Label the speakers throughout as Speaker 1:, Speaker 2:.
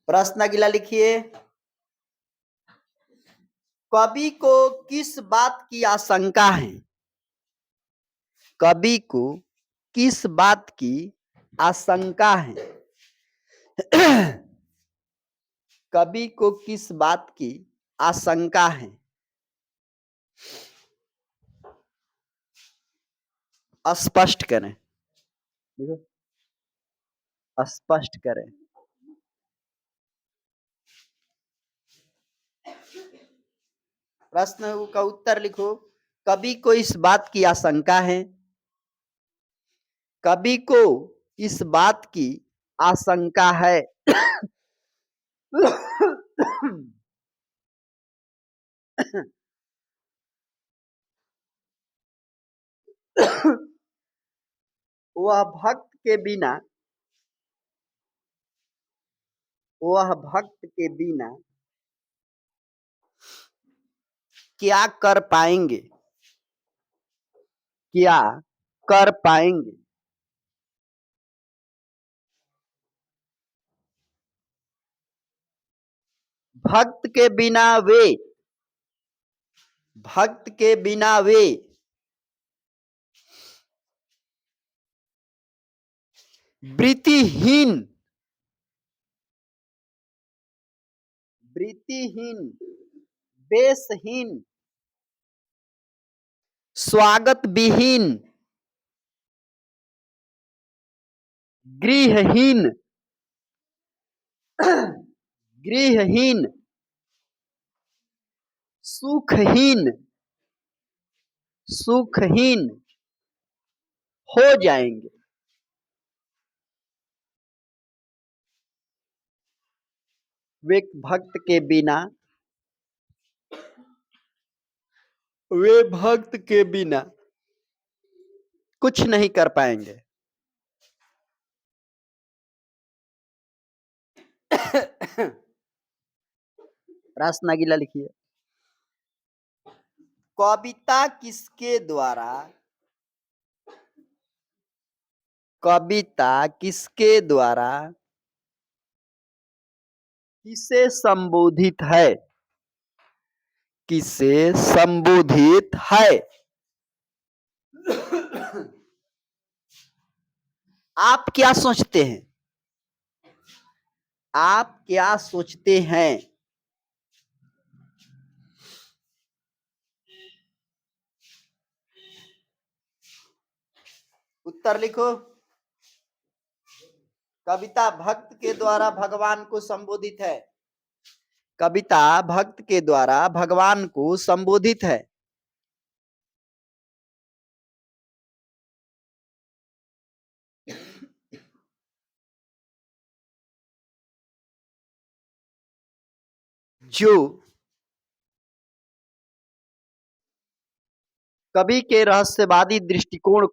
Speaker 1: प्रश्न अगला लिखिए। कवि को किस बात की आशंका है? कवि को किस बात की आशंका है? कवि को किस बात की आशंका है? स्पष्ट करें। स्पष्ट करें। प्रश्न का उत्तर लिखो। कवि को इस बात की आशंका है। कवि को इस बात की आशंका है। वह भक्त के बिना क्या कर पाएंगे? क्या कर पाएंगे? भक्त के बिना वे भक्त के बिना वे वृत्तिहीन बेसहीन स्वागत विहीन गृहहीन गृहहीन सुखहीन हो जाएंगे। वे भक्त के बिना कुछ नहीं कर पाएंगे। प्रश्न अगला लिखिए। कविता किसके द्वारा किसे संबोधित है? आप क्या सोचते हैं? उत्तर लिखो। कविता भक्त के द्वारा भगवान को संबोधित है। कविता भक्त के द्वारा भगवान को संबोधित है। जो कवि के रहस्यवादी दृष्टिकोण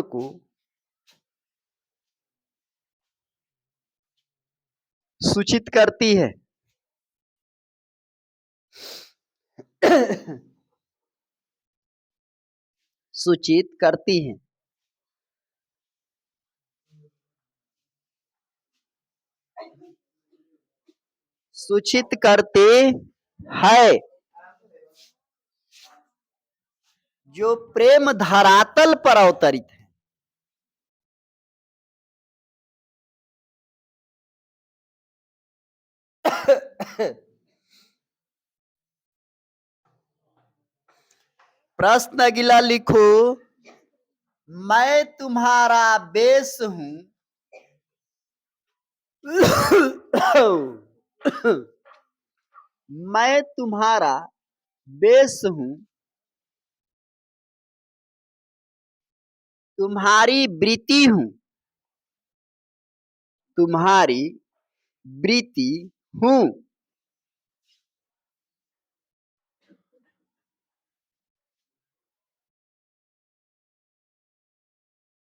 Speaker 1: को सूचित करती है। सूचित करती है। सूचित करते हैं। जो प्रेम धरातल पर अवतरित है। प्रश्न अगला लिखो। मैं तुम्हारा बेस हूं। मैं तुम्हारा बेस हूं। तुम्हारी वृत्ति हूं।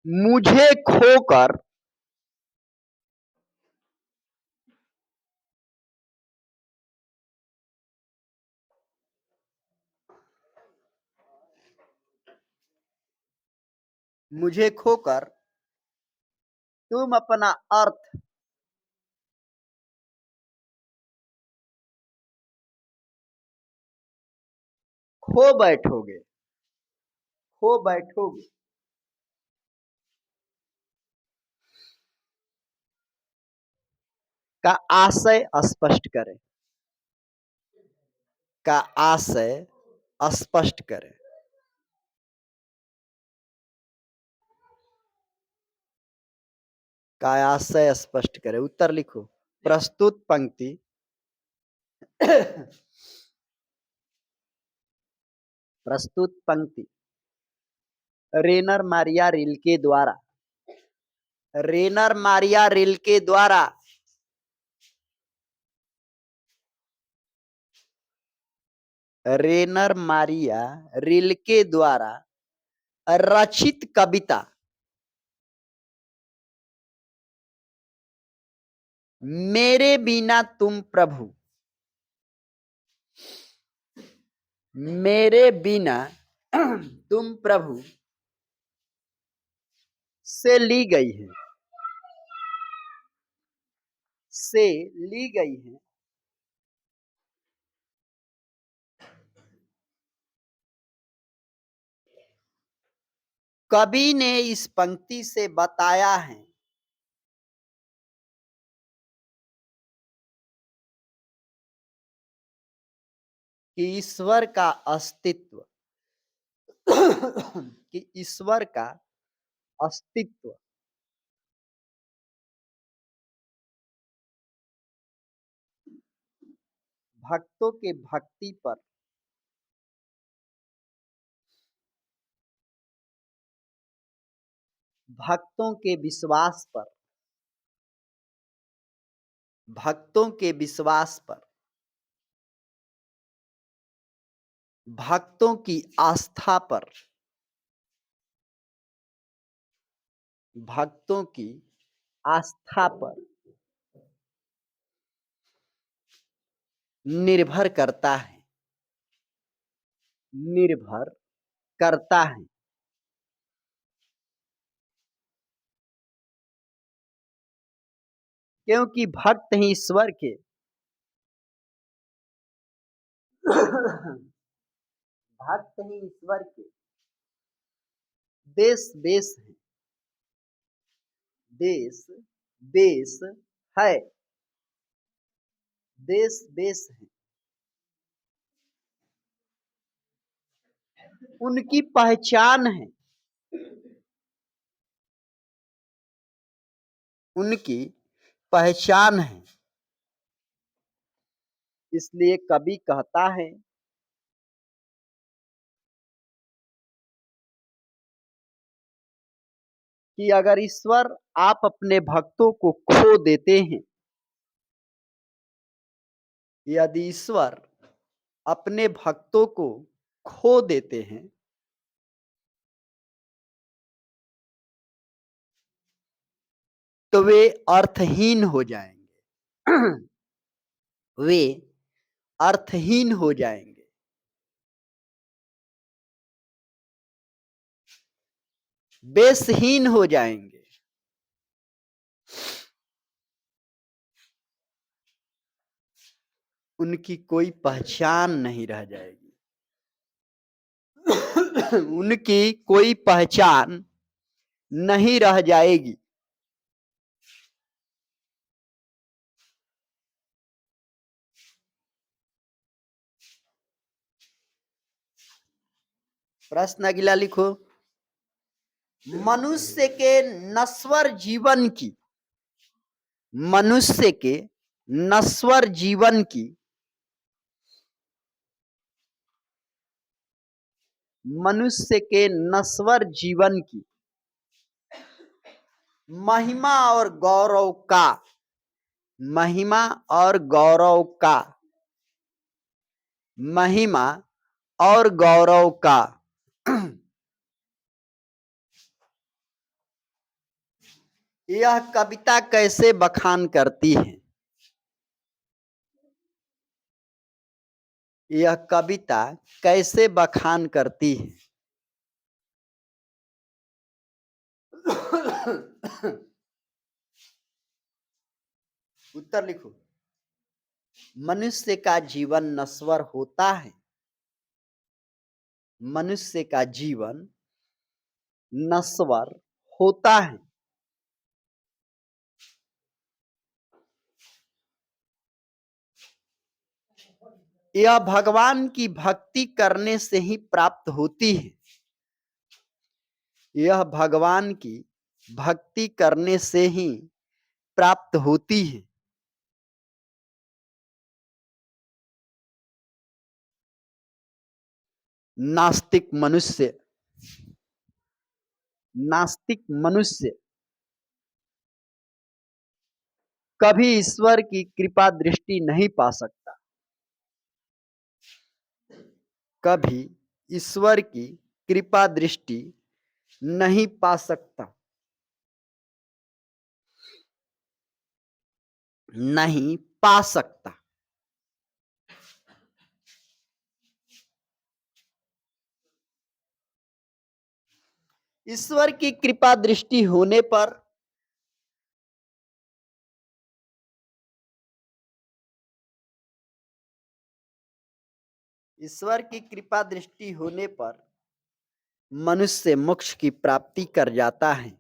Speaker 1: मुझे खोकर मुझे खोकर तुम अपना अर्थ खो बैठोगे, खो बैठोगे। का आशय स्पष्ट करें, का आशय स्पष्ट करें। का आशय स्पष्ट करें। उत्तर लिखो। प्रस्तुत पंक्ति प्रस्तुत पंक्ति रेनर मारिया रिल्के द्वारा, रेनर मारिया रिल्के द्वारा रेनर मारिया रिल्के द्वारा रचित कविता मेरे बिना तुम प्रभु, मेरे बिना तुम प्रभु से ली गई है, से ली गई है। कवि ने इस पंक्ति से बताया है कि ईश्वर का अस्तित्व कि ईश्वर का अस्तित्व भक्तों के भक्ति पर, भक्तों के विश्वास पर, भक्तों के विश्वास पर, भक्तों की आस्था पर, भक्तों की आस्था पर निर्भर करता है, निर्भर करता है। क्योंकि भक्त ही ईश्वर के भक्त ही ईश्वर के देश बेस है, देश बेस है, देश बेस है। उनकी पहचान है, उनकी पहचान है। इसलिए कवि कहता है कि अगर ईश्वर आप अपने भक्तों को खो देते हैं, यदि ईश्वर अपने भक्तों को खो देते हैं तो वे अर्थहीन हो जाएंगे वे अर्थहीन हो जाएंगे। बेसहीन हो जाएंगे। उनकी कोई पहचान नहीं रह जाएगी उनकी कोई पहचान नहीं रह जाएगी। प्रश्न अगला लिखो। मनुष्य के नश्वर जीवन की, मनुष्य के नश्वर जीवन की, मनुष्य के नश्वर जीवन की महिमा और गौरव का, महिमा और गौरव का, महिमा और गौरव का यह कविता कैसे बखान करती है? यह कविता कैसे बखान करती है? उत्तर लिखो। मनुष्य का जीवन नश्वर होता है। मनुष्य का जीवन नश्वर होता है। यह भगवान की भक्ति करने से ही प्राप्त होती है। यह भगवान की भक्ति करने से ही प्राप्त होती है। नास्तिक मनुष्य कभी ईश्वर की कृपा दृष्टि नहीं पा सकता। कभी ईश्वर की कृपा दृष्टि नहीं पा सकता। नहीं पा सकता। ईश्वर की कृपा दृष्टि होने पर ईश्वर की कृपा दृष्टि होने पर मनुष्य मोक्ष की प्राप्ति कर जाता है।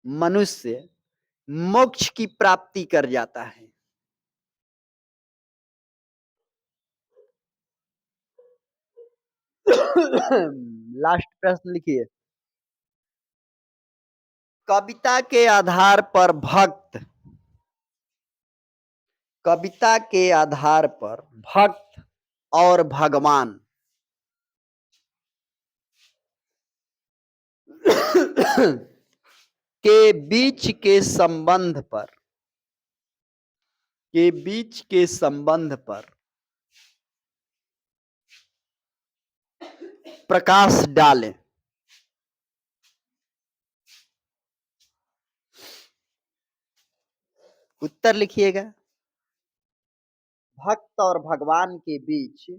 Speaker 1: मनुष्य मोक्ष की प्राप्ति कर जाता है। लास्ट प्रश्न लिखिए। कविता के आधार पर भक्त, कविता के आधार पर भक्त और भगवान के बीच के संबंध पर, प्रकाश डालें। उत्तर लिखिएगा। भक्त और भगवान के बीच,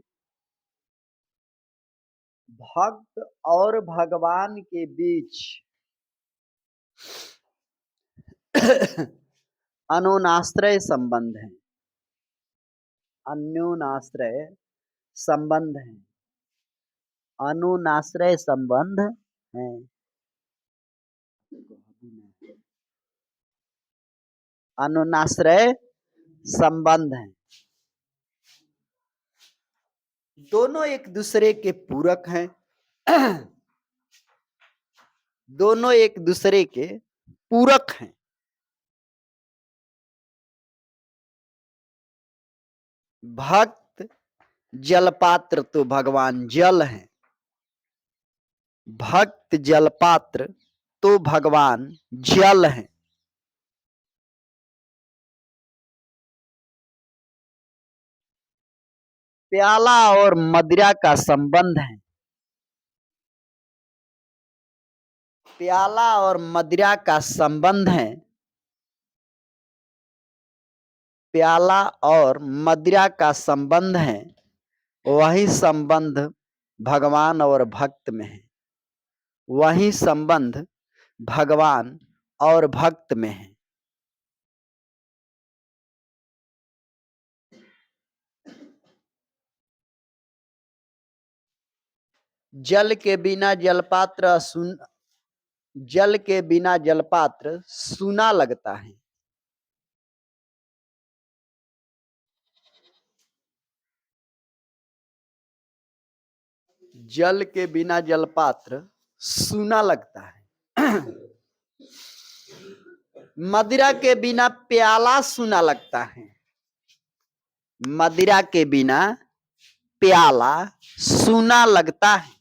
Speaker 1: भक्त और भगवान के बीच अन्योनाश्रय संबंध है। अन्योनाश्रय संबंध है। अनुनाश्रय संबंध है। अनुनाश्रय संबंध है। दोनों एक दूसरे के पूरक हैं। दोनों एक दूसरे के पूरक हैं। भक्त जलपात्र तो भगवान जल हैं। भक्त जलपात्र तो भगवान जल हैं। प्याला और मदिरा का संबंध है। प्याला और मदिरा का संबंध है। प्याला और मदिरा का संबंध है। वही संबंध भगवान और भक्त में है। वही संबंध भगवान और भक्त में है। जल के बिना जलपात्र जल के बिना जलपात्र सूना लगता है। जल के बिना जलपात्र सूना लगता है। मदिरा के बिना प्याला सूना लगता है। मदिरा के बिना प्याला सूना लगता है।